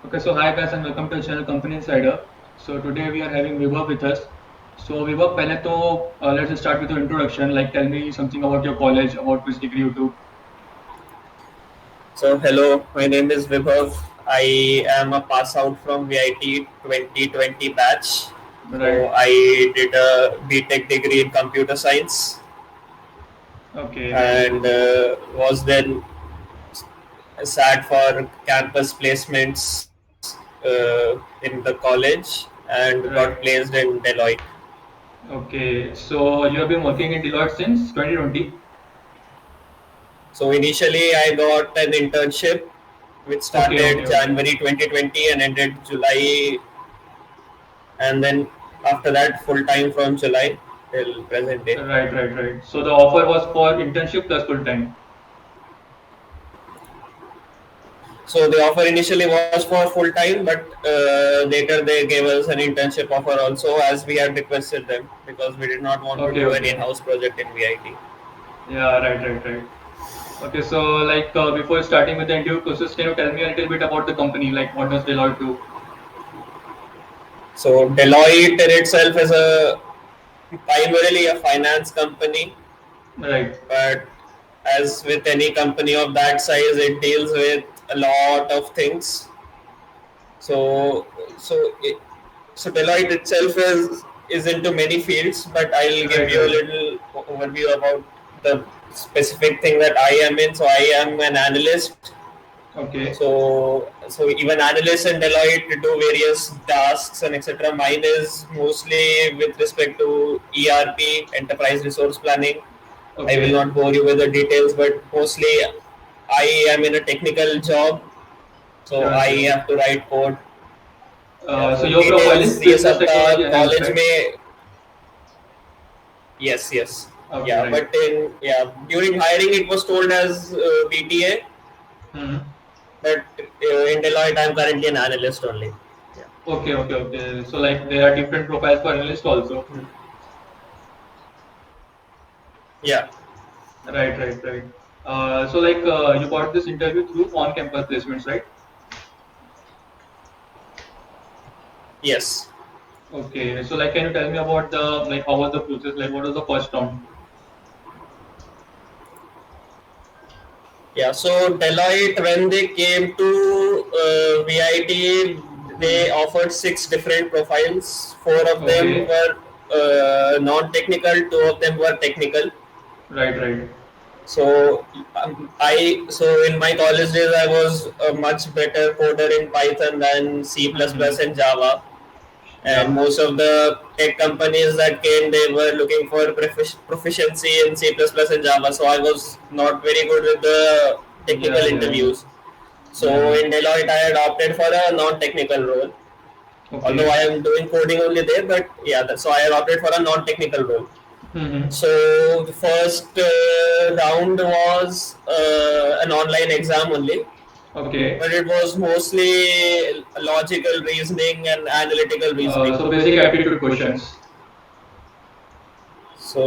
Okay, so hi guys and welcome to the channel Company Insider. So today we are having Vibhav with us. So Vibhav, पहले तो let's just start with your introduction. Like, tell me something about your college, about which degree you took. So hello, my name is Vibhav. I am a pass out from VIT 2020 batch. So Right. I did a BTech degree in computer science Okay. Right. and was then sat for campus placements in the college and got Right. placed in Deloitte. Okay. So you have been working in Deloitte since 2020. So initially I got an internship which Okay. started Okay. Okay. January 2020 and ended July, and then after that full time from July till present day. Right. Right. Right. So the offer was for internship plus full time. So the offer initially was for full time, but later they gave us an internship offer also as we had requested them because we did not want to Okay. do an Okay. in-house project in VIT. Yeah. Right. Right. Right. Okay. So like before starting with the interview process, can you tell me a little bit about the company? Like, what does Deloitte do? So Deloitte in itself is a primarily a finance company, Right. but as with any company of that size, it deals with a lot of things. So so it, so Deloitte itself is into many fields, but I'll give Right. you a Right. little overview about the specific thing that I am in. So I am an analyst. Okay. So even analysts in Deloitte do various tasks and etc. Mine is mostly with respect to ERP, enterprise resource planning. I will Okay. not bore you with the details, but mostly I am in a technical job, so Sure, I sure. have to write code. Yeah, So so your profile is details ये business सब technology का analyst, college right? में. Yes. Okay, Yeah, right. but during hiring it was told as BTA, Hmm. but in Deloitte I'm currently an analyst only. Yeah. Okay, okay, okay. So like there are different profiles for analyst also. Yeah. Right, right, right. So like you got this interview through on-campus placements, right? Yes. Okay. So like can you tell me about the like how was the process? Like what was the first round? Yeah. So Deloitte, when they came to VIT, they Hmm. offered six different profiles. Four of them Okay. were non-technical. Two of them were technical. Right, right. So so in my college days I was a much better coder in Python than C++ Hmm. and Java. And Yeah. most of the tech companies that came, they were looking for proficiency in C++ and Java. So I was not very good with the technical Yeah, yeah, yeah. interviews. So Hmm. in Deloitte, I had opted for a non-technical role. Although I Okay. am doing coding only there, but yeah, so I had opted for a non-technical role. Hmm. So the first round was an online exam only, Okay. but it was mostly logical reasoning and analytical reasoning. So basic aptitude questions. So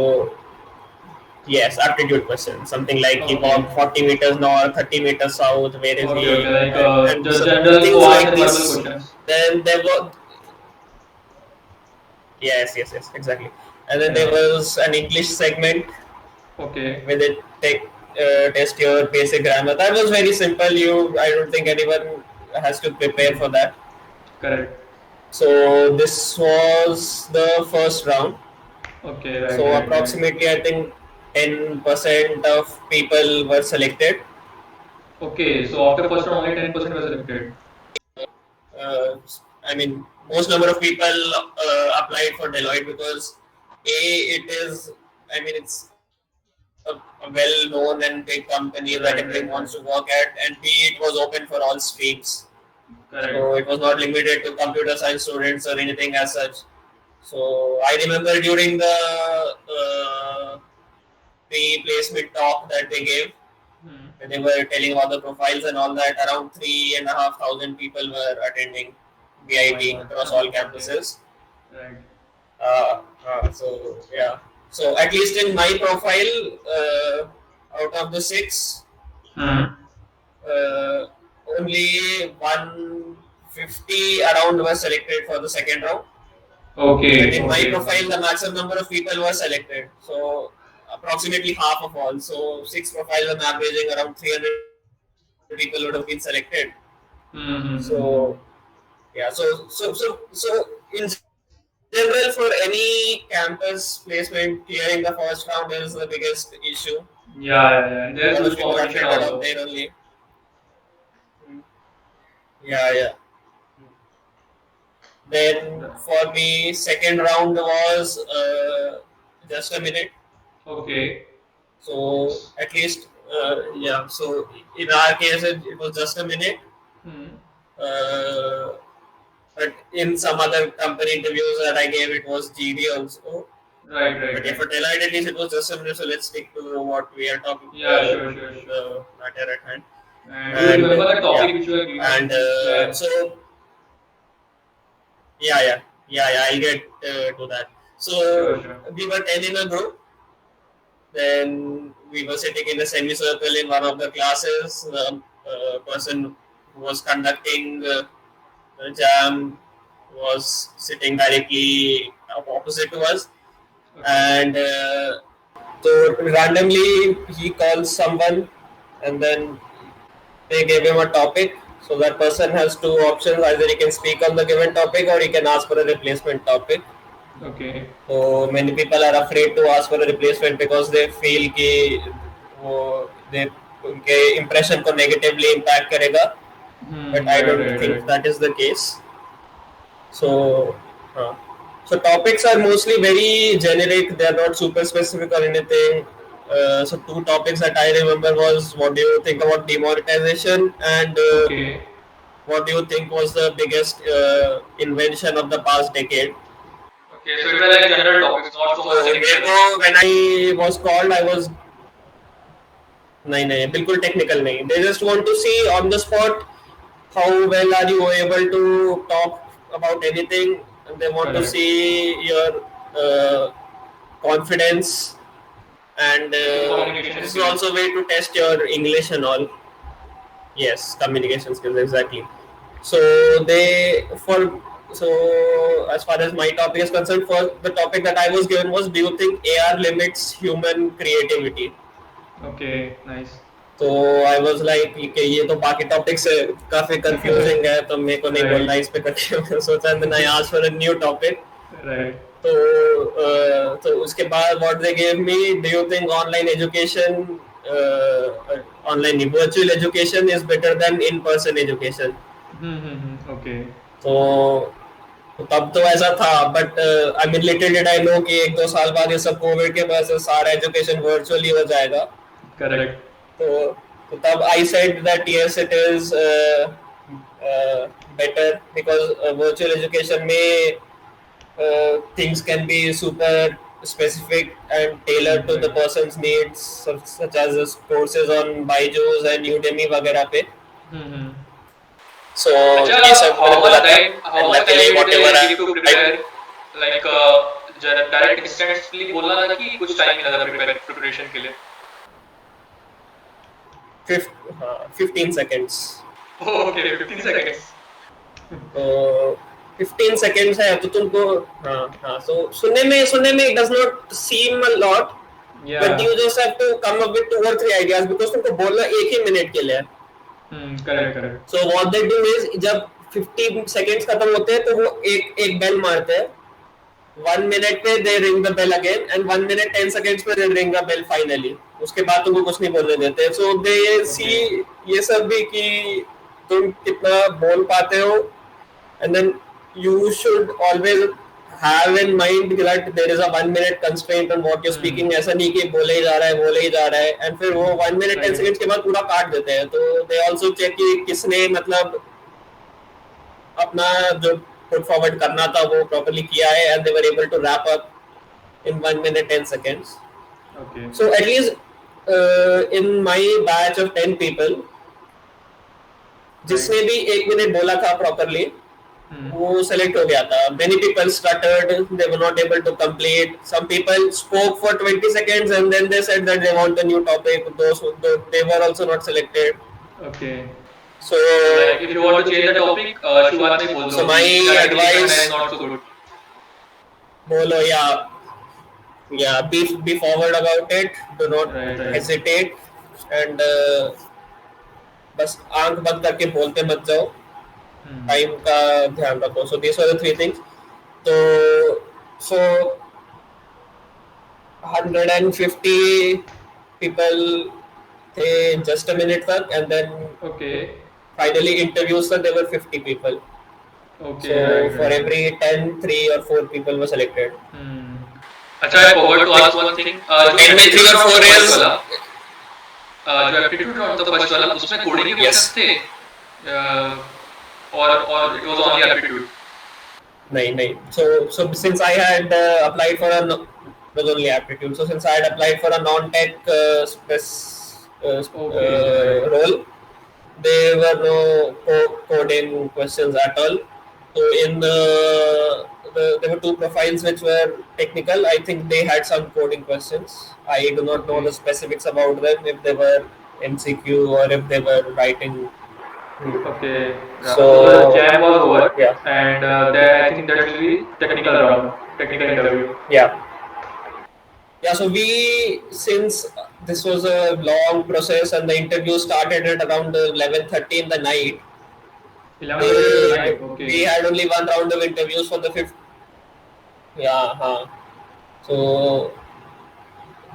yes, aptitude question, something like he walked Okay. 40 meters north, 30 meters south, where is Okay, okay, he, like and just so general things ORs like and verbal this. questions. Then there were, yes, exactly. And then there Yeah. was an English segment Okay. where they take test your basic grammar. That was very simple. I don't think anyone has to prepare for Hmm. that. Correct. So this was the first round. Okay, right, So right, right. approximately, I think 10% of people were selected. Okay, so after first round, only 10% were selected. Uh, I mean, most number of people applied for Deloitte because A, it is, I mean, it's a well-known and big company that Right, everyone right, right. wants to work at, and B, it was open for all streams. So Correct. it was not limited to computer science students or anything as such. So I remember during the pre-placement talk that they gave, Hmm. when they were telling all the profiles and all that, around 3,500 people were attending Oh my VIT God. across all Okay. campuses. Right. So yeah, so at least in my profile, out of the six, Hmm. uh, only one 50 around were selected for the second round. But Okay, in my okay. profile, the maximum number of people were selected. So approximately half of all. So 6 profiles on averaging around 300 people would have been selected. Mm-hmm. So yeah, so in general, for any campus placement, clearing the first round is the biggest issue. Yeah, A yeah, lot yeah. of And people there's are huge afraid competition out there also. only. Yeah, yeah. Then for me, second round was just a minute. Okay. So at least, yeah. So in our case, it was just a minute. Hmm. Uh, but in some other company interviews that I gave, it was GD also. Right, right, But yeah, right. for Deloitte, at least it was just a minute. So let's stick to what we are talking, Yeah, sure, sure, sure. the matter at hand. And do you And remember the yeah, topic which you were given? and Yeah. so yeah, I'll get to that. Sure, So sure. we were 10 in a group. Then we were sitting in a semicircle in one of the classes. The person who was conducting the jam was sitting directly opposite to us, Okay. and so randomly he calls someone, and then they gave him a topic. So that person has two options: either he can speak on the given topic, or he can ask for a replacement topic. Okay. So many people are afraid to ask for a replacement because they feel कि वो they उनके impression को negatively impact करेगा. But I Right, don't right, think right. that is the case. So, so topics are mostly very generic. They are not super specific or anything. So two topics that I remember was what do you think about demonetization, and Okay. what do you think was the biggest invention of the past decade. Okay. So it was like general topics, not so So much मेरे technical. को when I was called, I was नहीं नहीं बिल्कुल technical नहीं. They just want to see on the spot how well are you able to talk about anything, and they want to Correct. see your uh, confidence, and Like your communication this is skills. also a way to test your English and all. Yes, communication skills exactly. So they for so as far as my topic is concerned, for the topic that I was given was, do you think AR limits human creativity? Okay. Nice. तो I was like कि ये तो बाकी topic से काफी confusing है, तो मेरे को नहीं बोलना Right. इस पे करके सोचा, and then I asked for a new topic. Right. तो तो उसके बाद what they give me, do you think online education, online virtual education is better than in person education. Okay. तो तब तो ऐसा था, but I mean little did I know कि 1-2 साल बाद ये सब कोविड के वजह से सारा एजुकेशन वर्चुअली हो जाएगा. Correct. So, so tab I said that yes, it is better because virtual education may things can be super specific and tailored to the Right. person's needs, such as the courses on Byju's and Udemy वगैरह पे. Hmm. So अच्छा, ये सब मैंने बोला था, how and much luckily time did whatever they give to I prepare? Like direct instantly बोलना था कि कुछ टाइम मिला था प्रिपरेशन के लिए? 15 seconds. Okay, 15 seconds. तो 15 seconds है तो तुमको, हाँ so सुनने में it does not seem a lot, but Yeah. you just have to come up with 2 or 3 ideas because तुमको बोलना 1 ही मिनट के लिए है. Correct, correct. So what they do is जब 15 seconds खत्म होते हैं तो वो एक एक बेल मारते हैं. 1 minute पे they ring the bell again, and 1 minute 10 seconds पे they ring the bell finally. उसके बाद तुमको कुछ नहीं बोलने देते. So they see ये सब भी कि तुम कितना बोल पाते हो, and then you should always have in mind that there is a 1 minute constraint on what you're speaking. ऐसा नहीं कि बोले ही जा रहा है and फिर वो 1 minute 10 seconds के बाद पूरा काट देते हैं. तो they also check कि किसने मतलब अपना जो put forward करना था वो properly किया है, and they were able to wrap up in 1 minute 10 seconds. Okay. So at least in my batch of 10 people, जिसने भी 1 minute बोला था properly, वो select हो गया था. Many people stuttered, they were not able to complete. Some people spoke for 20 seconds and then they said that they want a new topic. Those they were also not selected. Okay. So Like if you want to change the topic, शुरुआत में बोल so दो my कि इसका reputation advice, है not so good. bolo, yeah, be forward about it. Do not Right, right. hesitate, and बस आंख बंद करके बोलते मत जाओ. टाइम का ध्यान रखो. So these were the three things. So 150 people थे just a minute तक, and then Okay. finally interviews तक there were 50 people. Okay. So Right, for right. every 10, 3 or 4 people were selected. अच्छा, I forgot to ask one thing. So जो 10 में 3 aptitude or round 4 था is first वाला, जो aptitude round था first वाला, उसमें coding के questions थे, और it was only aptitude. नहीं. So since I had applied for a it was only aptitude. So since I had applied for a non-tech Okay. role, there were no coding questions at all. So in there were two profiles which were technical. I think they had some coding questions. I do not know Okay. the specifics about them, if they were MCQ or if they were writing. Okay. Yeah. So So the jam was over, yeah, and then I think that will be technical round, technical interview. yeah. So since this was a long process and the interview started at around 11:30 in the night, 11:30 night. Okay. we had only one round of interviews for the fifth. Yeah, so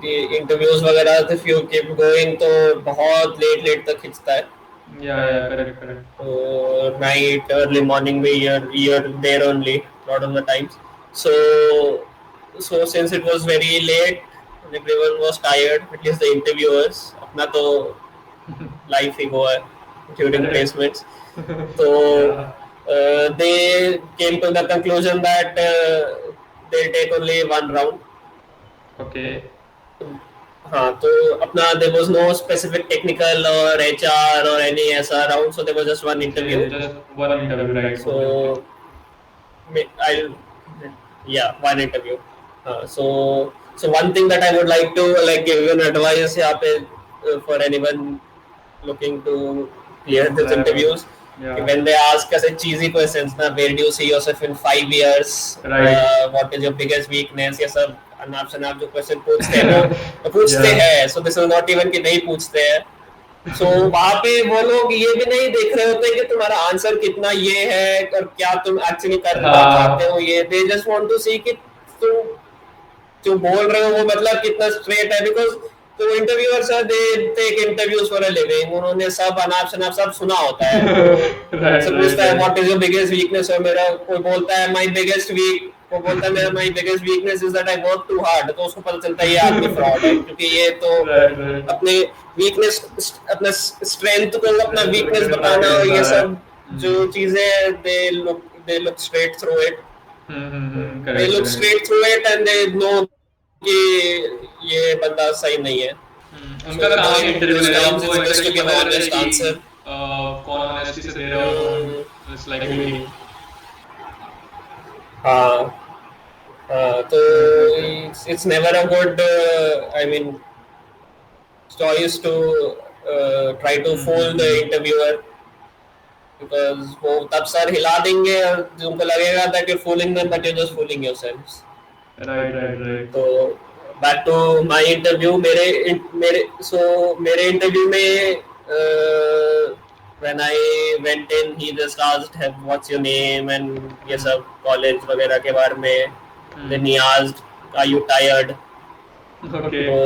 the interviews वगैरह if you keep going तो बहुत late तक खिंचता है. Yeah, correct. So night, early morning में you're there only, not on the times. So since it was very late and everyone was tired, at least the interviewers, अपना तो life ही हुआ है during placements. So they came to the conclusion that they'll take only one round. Okay. हाँ, तो अपना there was no specific technical or HR or any ऐसा round, so there was just one interview. Just one interview, right? So one interview. So one thing that I would like to give an advice यहाँ पे for anyone looking to clear these interviews. Yeah. When they ask us a cheesy questions, na, where do you see yourself in 5 years? Right. What is your biggest weakness? ये सब अनाप शनाप जो question पूछते हैं वो पूछते हैं. So this is not even कि नहीं पूछते हैं. So वहाँ पे वो लोग ये भी नहीं देख रहे होते कि तुम्हारा आंसर कितना ये है और क्या तुम एक्चुअली करना चाहते हो. ये they just want to see कि तुम जो बोल रहे हो वो मतलब कितना स्ट्रेट है. बिकॉज तो interviewers are they take interviews for a living. उन्होंने सब अनाप शनाप सब सुना होता है. सब पूछता है what is your biggest weakness, और मेरा कोई बोलता है माय बिगेस्ट वीक, वो बोलता है मेरा my biggest weakness is that I work too hard. तो उसको पता चलता है ये आदमी फ्रॉड है, क्योंकि ये तो अपने वीकनेस अपना स्ट्रेंथ को अपना वीकनेस बताना और ये सब जो चीजें they look straight through it. They look straight through it and they know कि ये बंदा सही नहीं है. उनका काम है इंटरव्यू लेना, उनको interview to give an honest answer. कौन ऑनेस्टी से दे रहा हो. It's like तो it's never a good choice to try to fool the interviewer, because वो तब सर हिला देंगे और तुमको लगेगा that you're fooling them, but you're just fooling yourselves. Right. तो back to my interview. मेरे interview में when I went in, he just asked what's your name and ये सब college वगैरह के बारे में. Then he asked, are you tired? Okay. So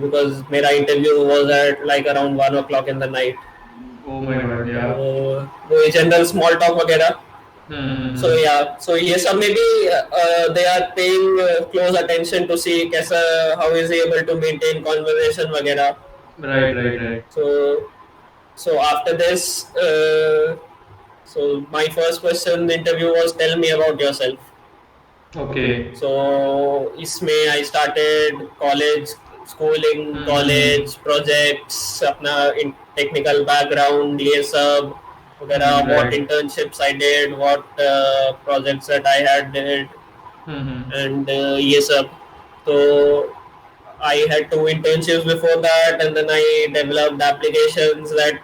because मेरा interview was at like around 1 o'clock in the night. Oh my god, yeah. वो general small talk वगैरह. So ये सब में भी they are paying close attention to see कैसा how is he able to maintain conversation वगैरह. Right. So after this, so my first question in the interview was, tell me about yourself. Okay. So इसमें I started college, schooling, college projects, अपना technical background ये सब वगैरह, what internships I did, what projects that I had did, and ये सब. तो I had two internships before that, and then I developed applications that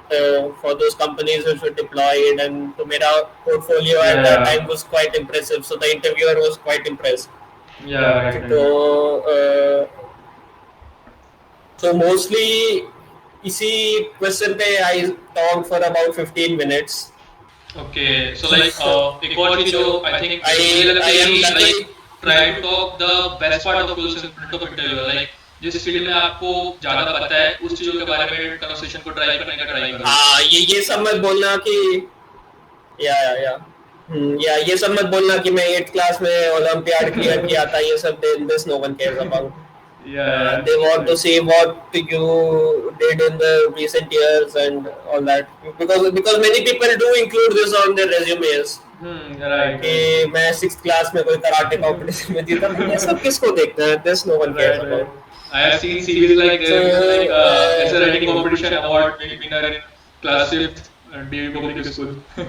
for those companies which were deployed, and to mera portfolio at Yeah, that time yeah, was quite impressive. So the interviewer was quite impressed. yeah, right, right. So so mostly इसी question पे I talked for about 15 minutes. Okay, so like So एक और चीज जो I think मुझे लगता I है am कि like lucky. try to talk the best part of yourself in front of interviewer, like जिस फील्ड में आपको ज्यादा पता है उस चीजों के बारे में कन्वर्सेशन को ड्राइव करने का ट्राई करो. हाँ ये सब मत बोलना कि या या ये सब मत बोलना कि मैं 8th क्लास में ओलंपियाड क्लियर किया था. ये सब this no one cares about. Yeah, They want to right. see what you did in the recent years and all that, because many people do include this on their resumes. Right, कि right. मैं 6th class में कोई karate competition में जीता था. ये सब किसको देखना है? This no one cares Right, right. about. I have seen CVs like So there is like essay writing competition award winner in class fifth DV public school. So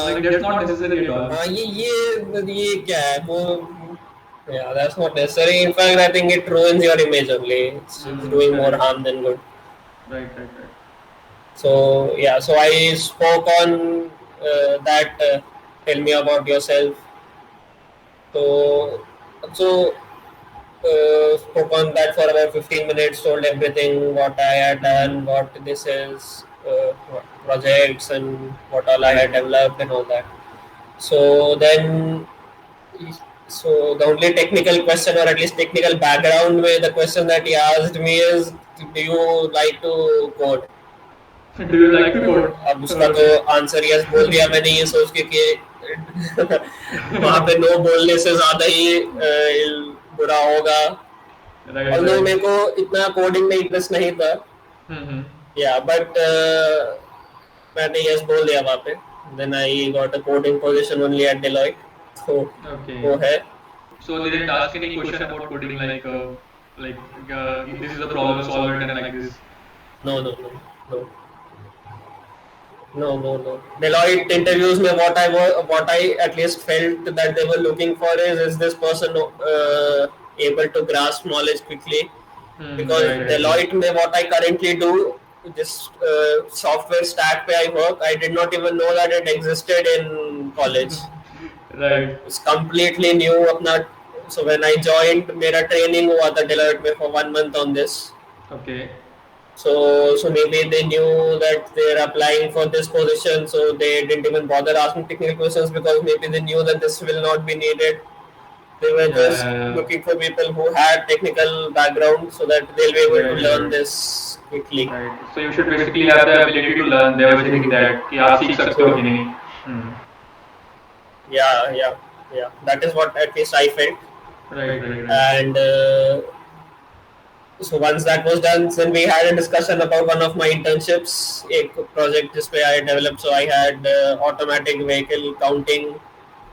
like that's not necessary at all. हाँ ये क्या है वो. Yeah, that's not necessary. In fact, I think it ruins your image only. It's doing more Correct. harm than good. Right, right, right. So yeah, so I spoke on that. Tell me about yourself. So spoke on that for about 15 minutes. Told everything what I had done, what this is, what projects, and what all I had developed and all that. So then, so the only technical question, or at least technical background with the question that he asked me is, do you like to code? Do you like to code? अब उसका तो answer yes बोल दिया मैंने, ये सोच के कि वहाँ पे नो बोलने से ज्यादा ही बुरा होगा. Right, Although right. मेरे को इतना कोडिंग में इंटरेस्ट नहीं था. या बट मैंने यस बोल दिया वहाँ पे. Then I got a coding position only at Deloitte. So Okay. वो है. So they didn't ask any question about coding like this is a problem, solve it and like this. No. Deloitte interviews में what I at least felt that they were looking for is this person able to grasp knowledge quickly. Because Right, right. Deloitte में what I currently do, this software stack पे I work, I did not even know that it existed in college. Right. It's completely new अपना. So when I joined, मेरा training हुआ था Deloitte में for 1 month on this. Okay. So maybe they knew that they're applying for this position, so they didn't even bother asking technical questions, because maybe they knew that this will not be needed. They were just looking for people who had technical background, so that they'll be able to learn this quickly. Right. So you should basically have the ability to learn. They were thinking that कि आप सीख सकते हो कि नहीं. Yeah. That is what at least I felt. Right. And so once that was done, then we had a discussion about one of my internships, एक project जिसपे I developed. So I had automatic vehicle counting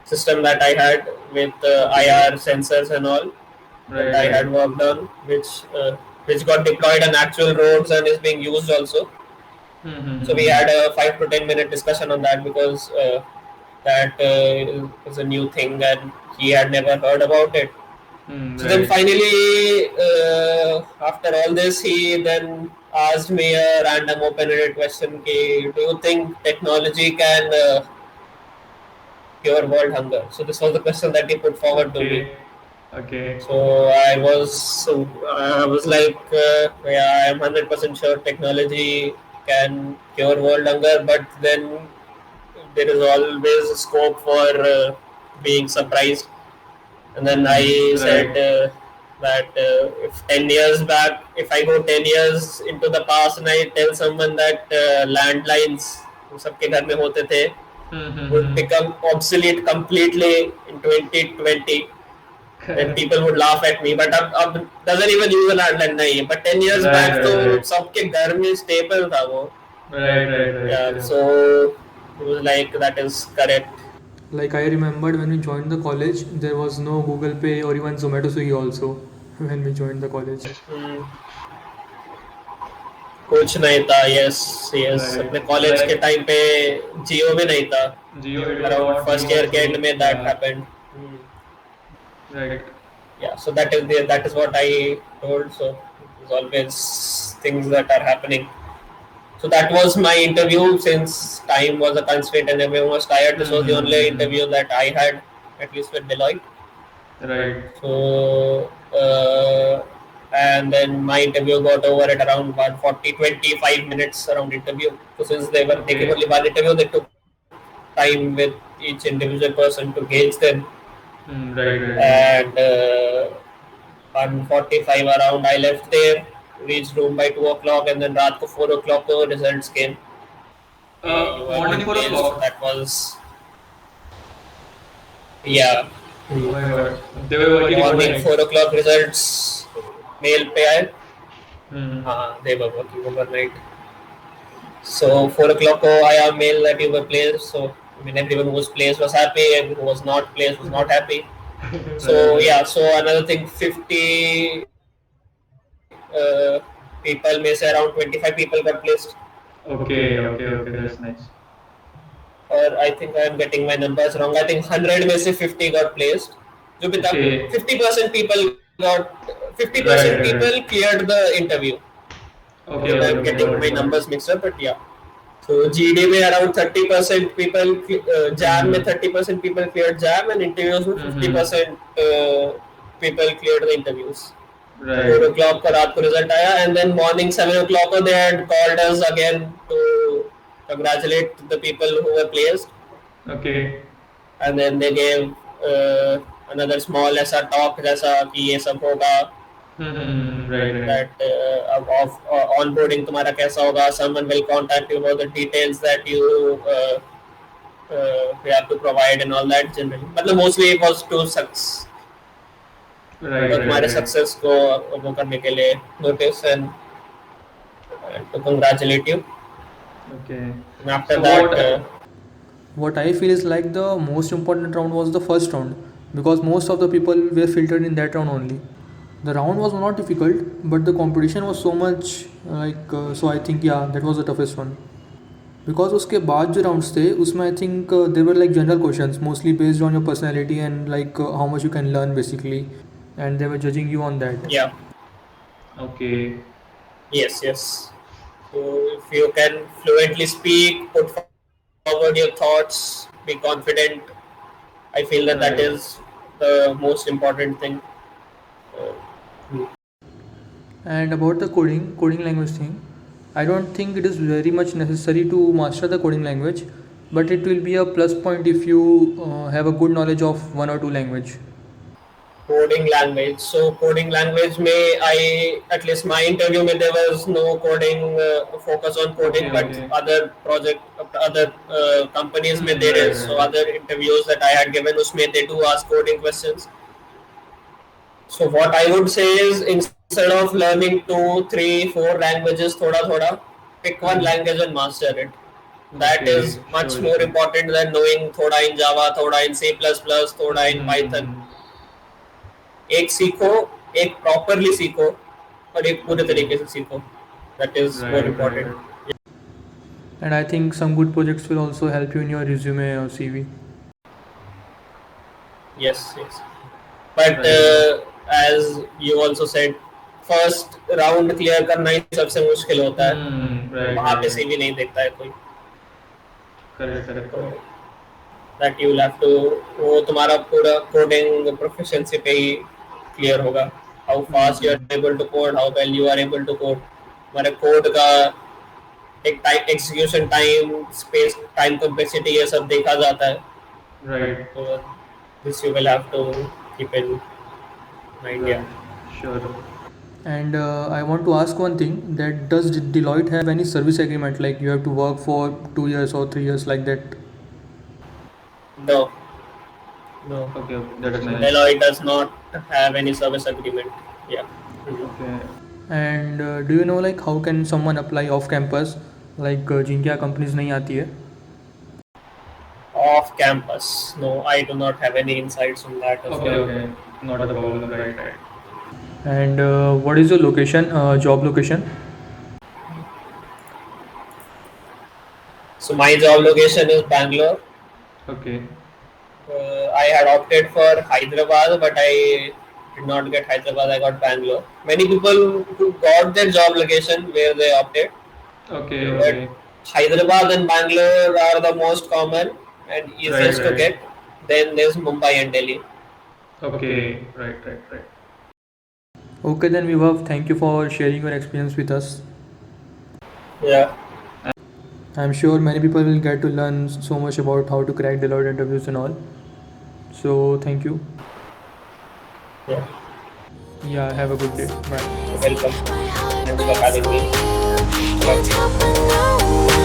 system that I had with IR sensors and all that I had worked on, which got deployed on actual roads and is being used also. So we had a 5 to 10 minute discussion on that, because that is a new thing and he had never heard about it. So then finally, after all this, he then asked me a random open-ended question: do you think technology can cure world hunger? So this was the question that he put forward to me. Okay. So I was like, yeah, I am 100% sure technology can cure world hunger, but then there is always scope for being surprised. And then I said that if 10 years back, if I go 10 years into the past and I tell someone that landlines सबके घर में होते थे would become obsolete completely in 2020, then people would laugh at me. But अब doesn't even use a landline नहीं है. But 10 years back तो सबके घर में staple था वो. Right. Yeah, so it was like, that is correct. Like I remembered when we joined the college, there was no Google Pay or even Zomato Swiggy also when we joined the college. कुछ नहीं था. Yes. अपने college के time पे जियो भी नहीं था. Jio Around first year के end में that happened. Right. yeah, so that is what I told. So there's always things that are happening. So that was my interview. Since time was a constraint and everyone was tired, this was the only Mm-hmm. interview that I had, at least with Deloitte. Right. So and then my interview got over at around 140, 25 minutes around interview. So since they were taking Okay. only one interview, they took time with each individual person to gauge them. Right, right, right. And 1:45 around, I left there, reached home by 2 o'clock, and then रात को 4 o'clock the results came. You were Morning being four placed. So o'clock. that was, yeah, Oh my God. They were working morning overnight. 4 o'clock results mail पे आए. Hmm. हाँ, they were working overnight. So 4 o'clock को आया mail that you were placed. So I mean everyone who was placed was happy, and who was not placed was not happy. So Right, right. yeah, so another thing, 50 people में से around 25 people got placed. Okay, okay, okay. That's nice. Or I think I am getting my numbers wrong. I think 100 में से 50 got placed. जो भी था, Okay. 50% people got, Right, 50% right, right. people cleared the interview. Okay, Again, okay, I'm okay. getting Got my it, got it. numbers mixed up, but yeah. So GD में around 30% people, JAM में Mm-hmm. 30% people cleared JAM, and interviews में Mm-hmm. 50% people cleared the interviews. 4 Right. o'clock का रात को result आया, and then morning 7 o'clock they had called us again to congratulate the people who were placed, Okay. and then they gave another small ऐसा talk जैसा कि ये सब होगा, Mm-hmm. Right, right. that of onboarding तुम्हारा कैसा होगा, someone will contact you about the details that you have to provide and all that generally. मतलब mostly it was to Right, right, तुम्हारे right. success को वो करने के लिए notice and to congratulate you. Okay. And after So that, What I feel is like the most important round was the first round because most of the people were filtered in that round only. The round was not difficult, but the competition was so much so I think yeah that was the toughest one. Because उसके बाद जो rounds थे उसमें I think there were like general questions mostly based on your personality and how much you can learn basically, and they were judging you on that. yeah, okay. yes, yes. So if you can fluently speak, put forward your thoughts, be confident, I feel that that Right. is the most important thing. And about the coding language thing, I don't think it is very much necessary to master the coding language, but it will be a plus point if you have a good knowledge of one or two language. Coding language. So coding language may I, at least my interview में there was no coding focus on coding, Okay, but okay. other companies में there Right, is. So right. other interviews that I had given उसमें they do ask coding questions. So what I would say is, instead of learning 2, 3, 4 languages thoda thoda, pick one language and master it. That is Okay, much sure, more sure. important than knowing thoda in Java, thoda in C++, thoda in Python. Mm-hmm. एक सीखो, एक properly सीखो, और एक पूरे Okay. तरीके से सीखो. That is more Right, right, important. right. And I think some good projects will also help you in your resume or CV. Yes, yes. But Right, right. as you also said, first round clear करना ही सबसे मुश्किल होता है. Right, वहाँ right, पे right. CV नहीं देखता है कोई. Correct, correct, So correct. that you will have to, वो तुम्हारा पूरा coding proficiency पे ही clear होगा. How fast you are able to code, how well you are able to code. तुम्हारे code का एक time, execution time, space, time complexity ये सब देखा जाता है. Right, So this you will have to keep in mind. Yeah. right. Sure. And I want to ask one thing: that does Deloitte have any service agreement like you have to work for 2 years or 3 years like that? No, no. Okay, okay. That's nice. Deloitte does not have any service agreement. Yeah. Okay. And do you know like how can someone apply off campus जिनके यहाँ companies नहीं आती है? Off campus. No, I do not have any insights on that as Okay, well. okay. Not a problem. Right, right. And what is your location, job location? So my job location is Bangalore. Okay. I had opted for Hyderabad, but I did not get Hyderabad, I got Bangalore. Many people who got their job location where they opted, Okay, but okay. Hyderabad and Bangalore are the most common and Right, easiest to right. get. Then there's Mumbai and Delhi. Okay, right, right, right. Okay, then Vibhav, thank you for sharing your experience with us. Yeah, I'm sure many people will get to learn so much about how to crack Deloitte interviews and all. So, thank you. yeah. Yeah, have a good day. Bye. Welcome. Thanks for having me. Bye.